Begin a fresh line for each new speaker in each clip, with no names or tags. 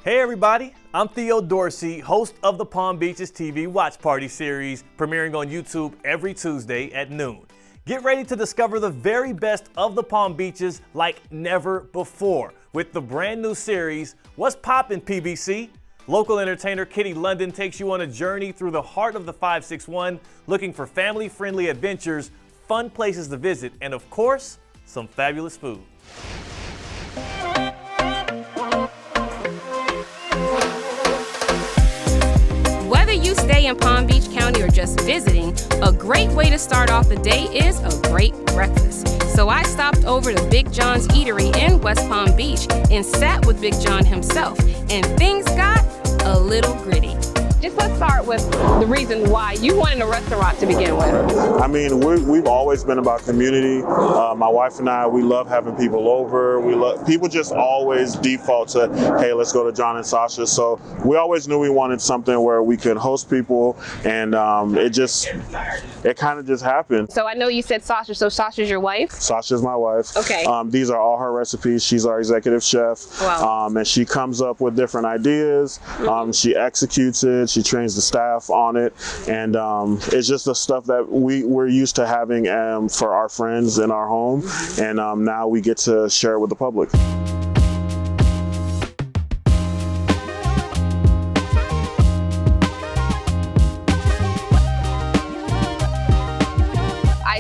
Hey everybody, I'm Theo Dorsey, host of the Palm Beaches TV Watch Party series, premiering on YouTube every Tuesday at noon. Get ready to discover the very best of the Palm Beaches like never before with the brand new series, What's Poppin PBC? Local entertainer Kitty London takes you on a journey through the heart of the 561, looking for family-friendly adventures, fun places to visit, and of course, some fabulous food.
Whether you stay in Palm Beach County or just visiting, a great way to start off the day is a great breakfast. So I stopped over to Big John's Eatery in West Palm Beach and sat with Big John himself, and things got a little gritty. Just let's start with the reason why you wanted a restaurant to begin with.
I mean, we've always been about community. My wife and I, we love having people over. People just always default to, hey, let's go to John and Sasha. So we always knew we wanted something where we could host people, and it kind of just happened.
So I know you said Sasha, so Sasha's your wife?
Sasha's my wife.
Okay.
These are all her recipes. She's our executive chef.
Wow.
And she comes up with different ideas. She executes it. She trains the staff on it, and it's just the stuff that we're used to having for our friends in our home, and now we get to share it with the public.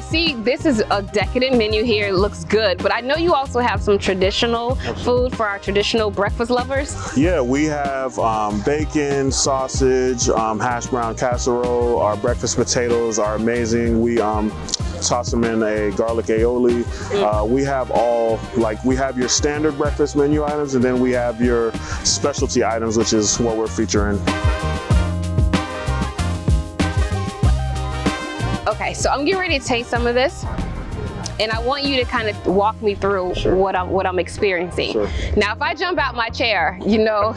See, this is a decadent menu here. It looks good, but I know you also have some traditional food for our traditional breakfast lovers.
Yeah, we have bacon, sausage, hash brown casserole. Our breakfast potatoes are amazing. We toss them in a garlic aioli. We have we have your standard breakfast menu items, and then we have your specialty items, which is what we're featuring.
Okay, so I'm getting ready to taste some of this, and I want you to kind of walk me through what I'm experiencing.
Sure.
Now, if I jump out my chair, you know,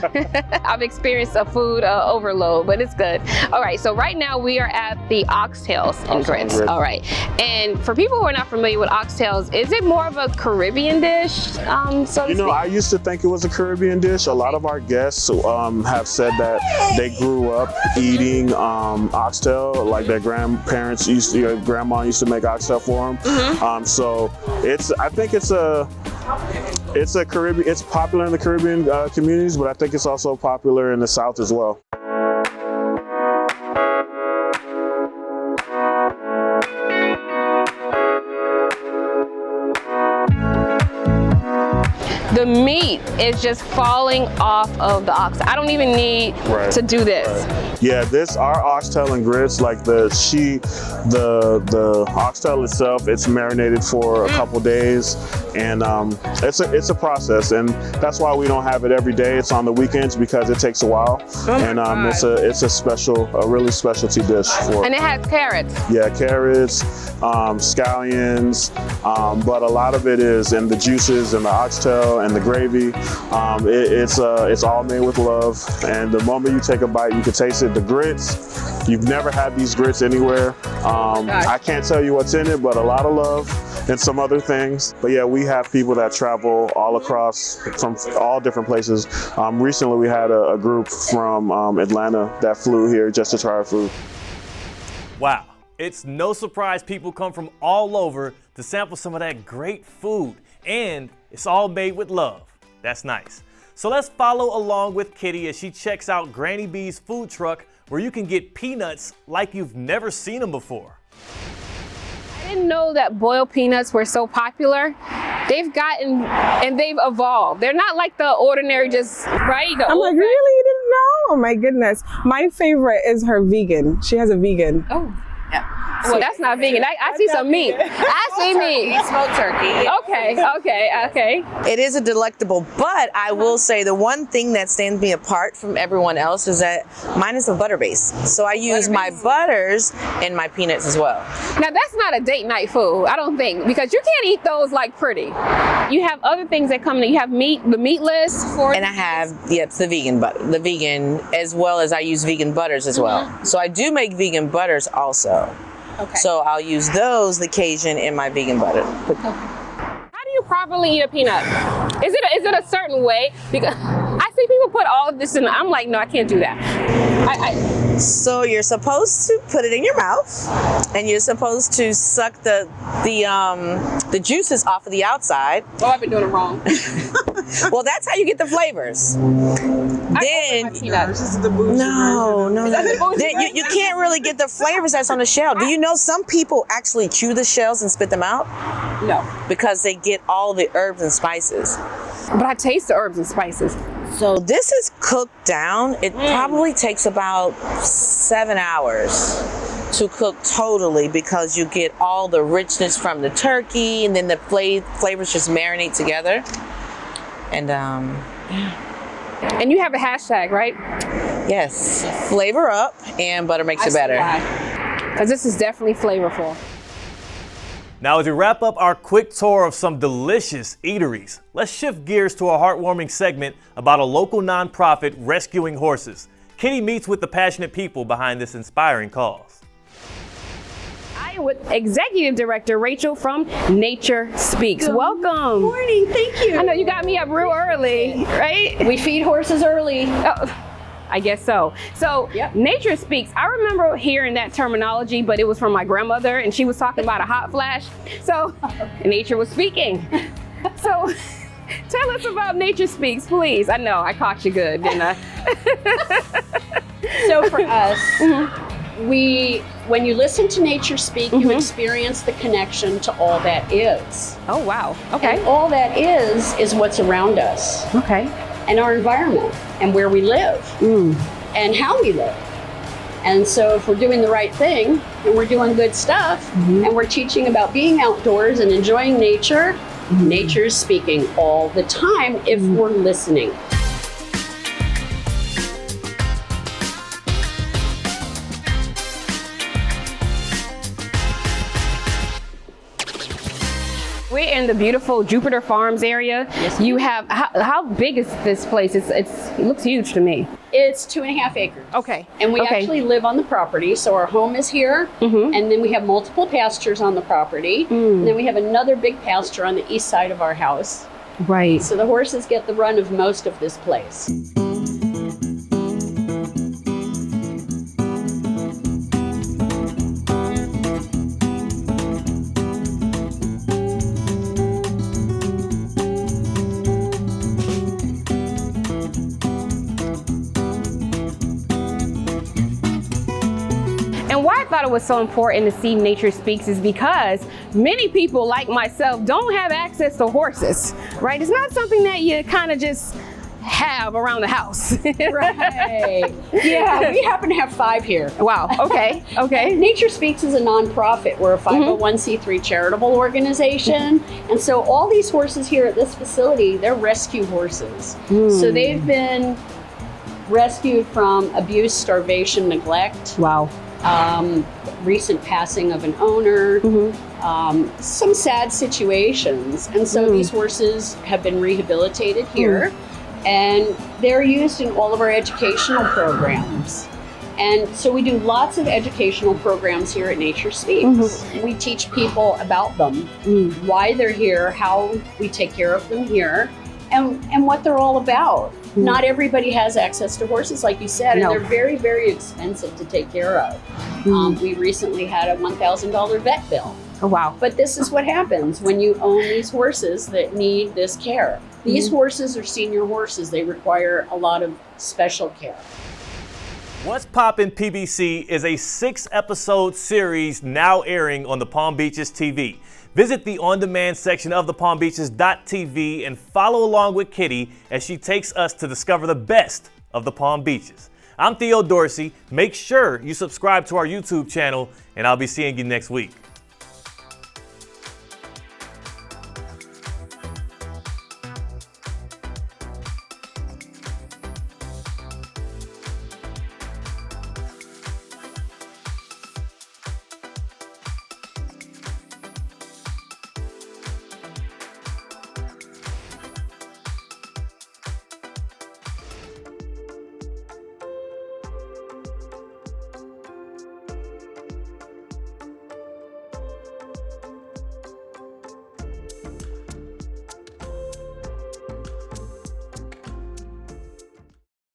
I've experienced a food overload, but it's good. All right, so right now we are at the oxtails and grits. All right, and for people who are not familiar with oxtails, is it more of a Caribbean dish, so to speak?
I used to think it was a Caribbean dish. A lot of our guests have said that they grew up eating oxtail, like their grandparents grandma used to make oxtail for them. So I think it's a Caribbean. It's popular in the Caribbean communities, but I think it's also popular in the South as well.
The meat is just falling off of the ox. I don't even need to do this.
Right. Yeah, our oxtail and grits, like the oxtail itself, it's marinated for a couple days, and it's a process, and that's why we don't have it every day. It's on the weekends because it takes a while, and it's a really specialty dish for.
And it has carrots.
Yeah, carrots, scallions, but a lot of it is in the juices and the oxtail and the gravy. It's all made with love, and the moment you take a bite, you can taste it. The grits, you've never had these grits anywhere. I can't tell you what's in it, but a lot of love and some other things. But yeah, we have people that travel all across from all different places. Recently we had a group from Atlanta that flew here just to try our food.
Wow, it's no surprise people come from all over to sample some of that great food, and it's all made with love. That's nice. So let's follow along with Kitty as she checks out Granny B's food truck, where you can get peanuts like you've never seen them before.
I didn't know that boiled peanuts were so popular. They've gotten, and they've evolved. They're not like the ordinary, just, right?
I'm like, really? You didn't know? Oh my goodness. My favorite is her vegan. She has a vegan.
Oh. Yeah. Well, that's not vegan. I see some meat. I see meat.
Smoked turkey.
Okay.
It is a delectable, but I will say the one thing that stands me apart from everyone else is that mine is a butter base. So I use my butters in my peanuts as well.
Now that's not a date night food, I don't think, because you can't eat those like pretty. You have other things that come in. You have meat, the meatless.
And I have, the vegan butter, the vegan, as well as I use vegan butters as well. So I do make vegan butters also.
Okay.
So I'll use those the Cajun in my vegan butter.
Okay. How do you properly eat a peanut? Is it a certain way? Because I see see people put all of this in. I'm like, no, I can't do that.
So you're supposed to put it in your mouth, and you're supposed to suck the juices off of the outside.
Oh, I've been doing it wrong.
Well, that's how you get the flavors. Then
This is the bougie
no.
bougie
Then you can't really get the flavors that's on the shell. Do you know some people actually chew the shells and spit them out?
No.
Because they get all the herbs and spices.
But I taste the herbs and spices.
So this is cooked down. It probably takes about 7 hours to cook totally, because you get all the richness from the turkey, and then the flavors just marinate together. And
And you have a hashtag, right?
yes, flavor up, and butter makes it better.
Because this is definitely flavorful.
Now, as we wrap up our quick tour of some delicious eateries, let's shift gears to a heartwarming segment about a local nonprofit rescuing horses. Kitty meets with the passionate people behind this inspiring cause.
I am with Executive Director Rachel from Nature Speaks. Welcome.
Good morning, thank you.
I know you got me up real early, right?
We feed horses early.
Oh, I guess so. So,
Yep.
Nature Speaks, I remember hearing that terminology, but it was from my grandmother, and she was talking about a hot flash. So, nature was speaking. So, tell us about Nature Speaks, please. I know, I caught you good, didn't I?
So for us, when you listen to Nature Speak, you experience the connection to all that is.
Oh, wow. Okay.
And all that is what's around us,
Okay.
and our environment, and where we live, and how we live. And so if we're doing the right thing, and we're doing good stuff, and we're teaching about being outdoors and enjoying nature, nature is speaking all the time if we're listening.
We're in the beautiful Jupiter Farms area.
Yes,
You have, how big is this place? It looks huge to me.
It's 2.5 acres.
Okay.
And we
Okay.
actually live on the property, so our home is here, and then we have multiple pastures on the property, and then we have another big pasture on the east side of our house.
Right.
So the horses get the run of most of this place.
And why I thought it was so important to see Nature Speaks is because many people like myself don't have access to horses, right? It's not something that you kind of just have around the house.
Right. Yeah, we happen to have 5 here.
Wow, okay, okay.
Nature Speaks is a nonprofit. We're a 501c3 charitable organization. And so all these horses here at this facility, they're rescue horses. So they've been rescued from abuse, starvation, neglect.
Wow.
Recent passing of an owner, some sad situations. And so these horses have been rehabilitated here, and they're used in all of our educational programs. And so we do lots of educational programs here at Nature Speaks. We teach people about them, why they're here, how we take care of them here, and what they're all about. Not everybody has access to horses, like you said, and they're very, very expensive to take care of. We recently had a $1,000 vet bill.
Oh, wow.
But this is what happens when you own these horses that need this care. These horses are senior horses. They require a lot of special care.
What's Poppin PBC is a 6-episode series now airing on the Palm Beaches TV. Visit the on-demand section of thepalmbeaches.tv and follow along with Kitty as she takes us to discover the best of the Palm Beaches. I'm Theo Dorsey. Make sure you subscribe to our YouTube channel, and I'll be seeing you next week.